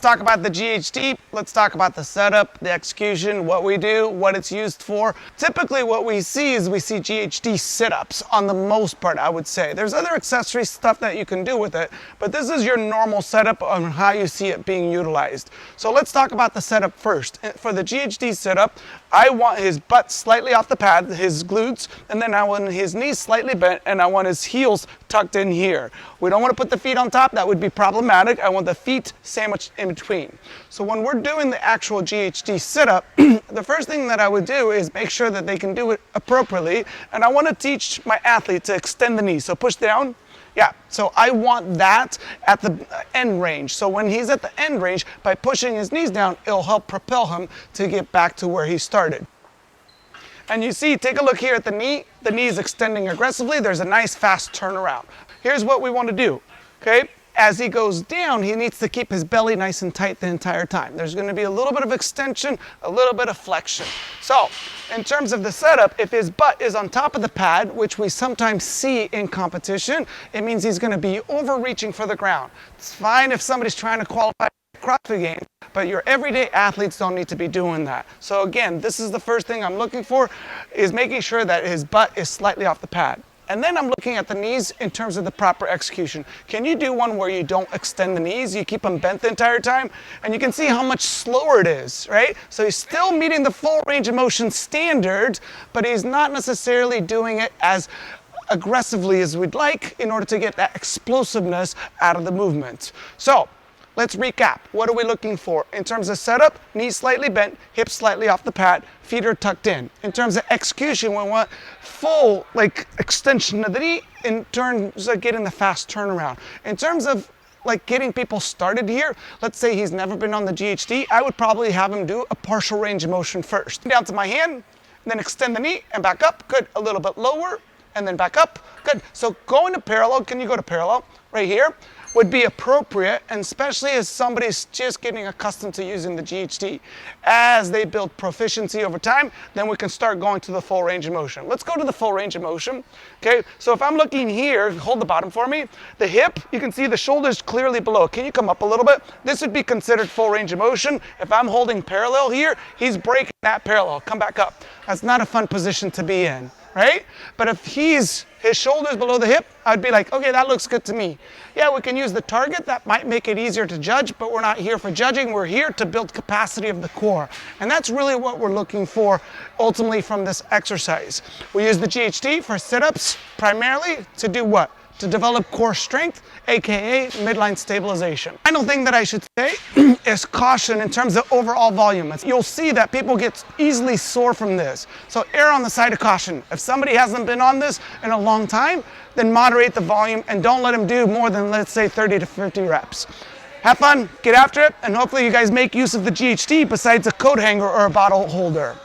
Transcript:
Talk about the GHD, let's talk about the setup, the execution, what we do, what it's used for. Typically what we see is we see GHD sit-ups on the most part, I would say. There's other accessory stuff that you can do with it, but this is your normal setup on how you see it being utilized. So let's talk about the setup first. For the GHD sit-up, I want his butt slightly off the pad, his glutes, and then I want his knees slightly bent, and I want his heels tucked in here. We don't want to put the feet on top, that would be problematic. I want the feet sandwiched in between. So when we're doing the actual GHD sit-up, the first thing that I would do is make sure that they can do it appropriately, and I want to teach my athlete to extend the knees. So push down. Yeah, so I want that at the end range. So when he's at the end range, by pushing his knees down, it'll help propel him to get back to where he started. And you see, take a look here at the knee. The knee is extending aggressively. There's a nice fast turnaround. Here's what we want to do, okay? As he goes down, he needs to keep his belly nice and tight the entire time. There's going to be a little bit of extension, a little bit of flexion. So, in terms of the setup, if his butt is on top of the pad, which we sometimes see in competition, it means he's going to be overreaching for the ground. It's fine if somebody's trying to qualify for CrossFit Games, but your everyday athletes don't need to be doing that. So again, this is the first thing I'm looking for, is making sure that his butt is slightly off the pad. And then I'm looking at the knees in terms of the proper execution. Can you do one where you don't extend the knees, you keep them bent the entire time? And you can see how much slower it is, right? So he's still meeting the full range of motion standard, but he's not necessarily doing it as aggressively as we'd like in order to get that explosiveness out of the movement. So, let's recap. What are we looking for? In terms of setup, knees slightly bent, hips slightly off the pad, feet are tucked in. In terms of execution, we want full extension of the knee in terms of getting the fast turnaround. In terms of getting people started here, let's say he's never been on the GHD, I would probably have him do a partial range of motion first. Down to my hand, then extend the knee and back up. Good. A little bit lower and then back up. Good. So going to parallel, can you go to parallel? Right here would be appropriate, and especially as somebody's just getting accustomed to using the GHD. As they build proficiency over time, then we can start going to the full range of motion. Let's go to the full range of motion. Okay, so if I'm looking here, hold the bottom for me, the hip, you can see the shoulders clearly below. Can you come up a little bit? This would be considered full range of motion. If I'm holding parallel here, he's breaking that parallel. Come back up. That's not a fun position to be in, right? But if his shoulders below the hip, I'd be like, okay, that looks good to me. Yeah, we can use the target. That might make it easier to judge, but we're not here for judging. We're here to build capacity of the core. And that's really what we're looking for ultimately from this exercise. We use the GHD for sit-ups primarily to do what? To develop core strength, aka midline stabilization. Final thing that I should say is caution in terms of overall volume. You'll see that people get easily sore from this. So err on the side of caution. If somebody hasn't been on this in a long time, then moderate the volume and don't let them do more than, let's say, 30 to 50 reps. Have fun, get after it, and hopefully you guys make use of the GHD besides a coat hanger or a bottle holder.